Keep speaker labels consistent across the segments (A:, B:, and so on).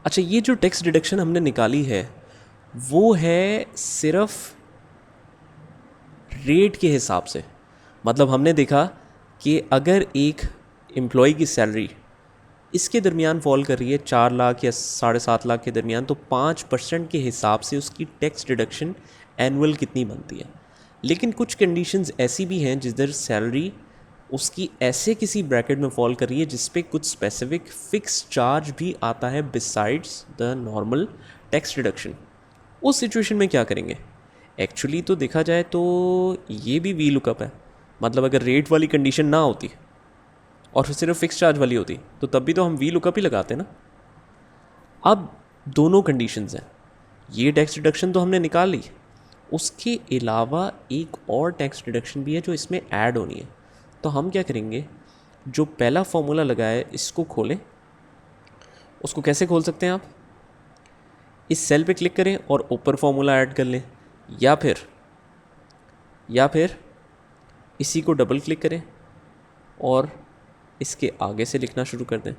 A: अच्छा, ये जो टैक्स डिडक्शन हमने निकाली है वो है सिर्फ रेट के हिसाब से। मतलब हमने देखा कि अगर एक एम्प्लॉय की सैलरी इसके दरमियान फॉल कर रही है 4 लाख या 7.5 लाख के दरमियान, तो 5% के हिसाब से उसकी टैक्स डिडक्शन एनुअल कितनी बनती है। लेकिन कुछ कंडीशंस ऐसी भी हैं जिधर सैलरी उसकी ऐसे किसी ब्रैकेट में फॉल कर रही है जिस पे कुछ स्पेसिफिक फिक्स चार्ज भी आता है besides the normal tax deduction. उस सिचुएशन में क्या करेंगे? एक्चुअली तो देखा जाए तो ये भी वी लुकअप है। मतलब अगर रेट वाली कंडीशन ना होती और सिर्फ फिक्स चार्ज वाली होती तो तब भी तो हम वी लुकअप ही लगाते ना। अब दोनों कंडीशंस हैं, ये टैक्स डिडक्शन तो हमने निकाल ली, उसके अलावा एक और टैक्स डिडक्शन भी है जो इसमें ऐड होनी है। तो हम क्या करेंगे, जो पहला फॉर्मूला लगाया है इसको खोलें। उसको कैसे खोल सकते हैं आप? इस सेल पे क्लिक करें और ऊपर फॉर्मूला ऐड कर लें, या फिर इसी को डबल क्लिक करें और इसके आगे से लिखना शुरू कर दें।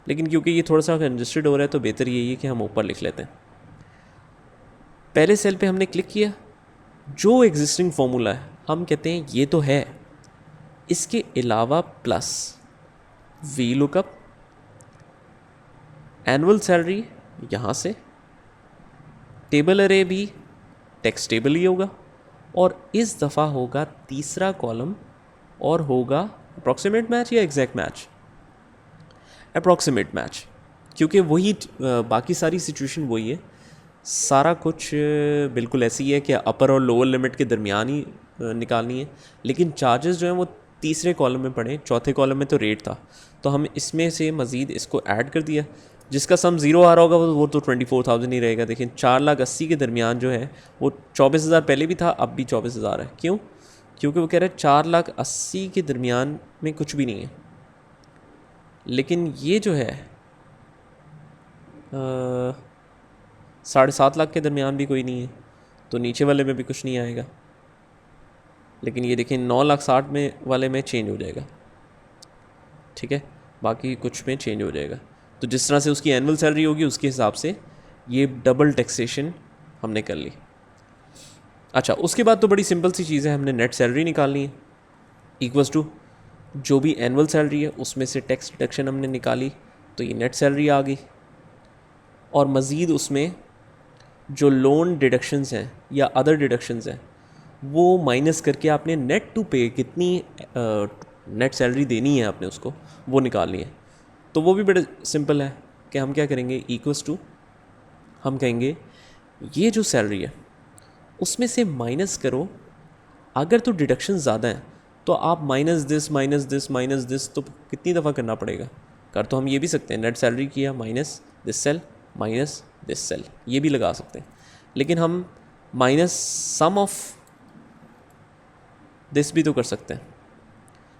A: लेकिन क्योंकि ये थोड़ा सा कंजस्टेड हो रहा है तो बेहतर यही है कि हम ऊपर लिख लेते हैं। पहले सेल पे हमने क्लिक किया, जो एग्जिस्टिंग फॉर्मूला है हम कहते हैं ये तो है, इसके अलावा plus V lookup annual salary, यहाँ से टेबल अरे भी टेक्स्ट टेबल ही होगा, और इस दफ़ा होगा तीसरा कॉलम और होगा अप्रॉक्सीमेट मैच या एग्जैक्ट मैच। अप्रॉक्सीमेट मैच, क्योंकि वही बाकी सारी सिचुएशन वही है, सारा कुछ बिल्कुल ऐसी ही है कि अपर और लोअर लिमिट के दरमियान ही निकालनी है। लेकिन चार्जेस जो हैं वो तीसरे कॉलम में पड़े, चौथे कॉलम में तो रेट था, तो हम इसमें से मज़ीद इसको ऐड कर दिया। जिसका सम ज़ीरो आ रहा होगा वो तो 24,000 ही रहेगा। देखिए 4,80,000 के दरमियान जो है वो 24,000 पहले भी था, अब भी 24,000 है। क्यों? क्योंकि वो कह रहे हैं 4,80,000 के दरमियान में कुछ भी नहीं है। लेकिन ये जो है 7.5 लाख के दरमियान भी कोई नहीं है, तो नीचे वाले में भी कुछ नहीं आएगा। लेकिन ये देखें 9,60,000 में वाले में चेंज हो जाएगा, ठीक है, बाकी कुछ में चेंज हो जाएगा। तो जिस तरह से उसकी एनुअल सैलरी होगी उसके हिसाब से ये डबल टैक्सेशन हमने कर ली। अच्छा, उसके बाद तो बड़ी सिंपल सी चीज़ है, हमने नेट सैलरी निकालनी है, इक्वल्स टू जो भी एनुअल सैलरी है उसमें से टैक्स डिडक्शन हमने निकाली, तो ये नेट सैलरी आ गई। और मज़ीद उसमें जो लोन डिडक्शंस हैं या अदर डिडक्शंस हैं वो माइनस करके आपने नेट टू पे कितनी नेट सैलरी देनी है आपने उसको, वो निकालनी है। तो वो भी बड़े सिंपल है कि हम क्या करेंगे, इक्वल्स टू हम कहेंगे ये जो सैलरी है उसमें से माइनस करो। अगर तो डिडक्शन ज़्यादा हैं तो आप minus this minus this minus this तो कितनी दफ़ा करना पड़ेगा। कर तो हम ये भी सकते हैं, नेट सैलरी किया minus this cell minus this cell, ये भी लगा सकते हैं। लेकिन हम माइनस सम ऑफ दिस भी तो कर सकते हैं।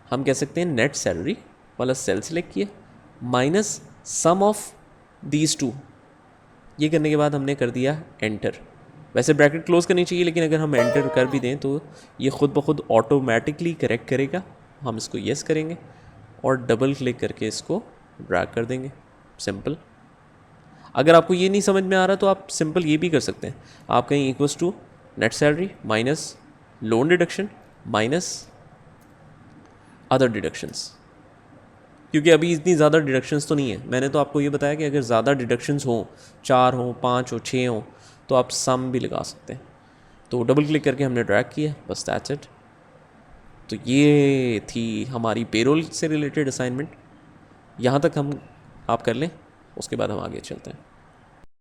A: हम कह सकते हैं नेट सैलरी वाला सेल सेलेक्ट किया minus sum of these two. ये करने के बाद हमने कर दिया एंटर। वैसे ब्रैकेट क्लोज करनी चाहिए, लेकिन अगर हम एंटर कर भी दें तो ये ख़ुद ब खुद ऑटोमेटिकली करेक्ट करेगा। हम इसको येस करेंगे और डबल क्लिक करके इसको ड्रैग कर देंगे। सिंपल। अगर आपको ये नहीं समझ में आ रहा तो आप सिंपल ये भी कर सकते हैं, आप कहीं equals to net salary minus loan deduction minus other deductions, क्योंकि अभी इतनी ज़्यादा डिडक्शंस तो नहीं है। मैंने तो आपको ये बताया कि अगर ज़्यादा डिडक्शंस हों, 4 हों, 5 हो, 6 हों, तो आप सम भी लगा सकते हैं। तो डबल क्लिक करके हमने ड्रैग किया, बस दैट्स इट। तो ये थी हमारी पेरोल से रिलेटेड असाइनमेंट। यहाँ तक हम आप कर लें, उसके बाद हम आगे चलते हैं।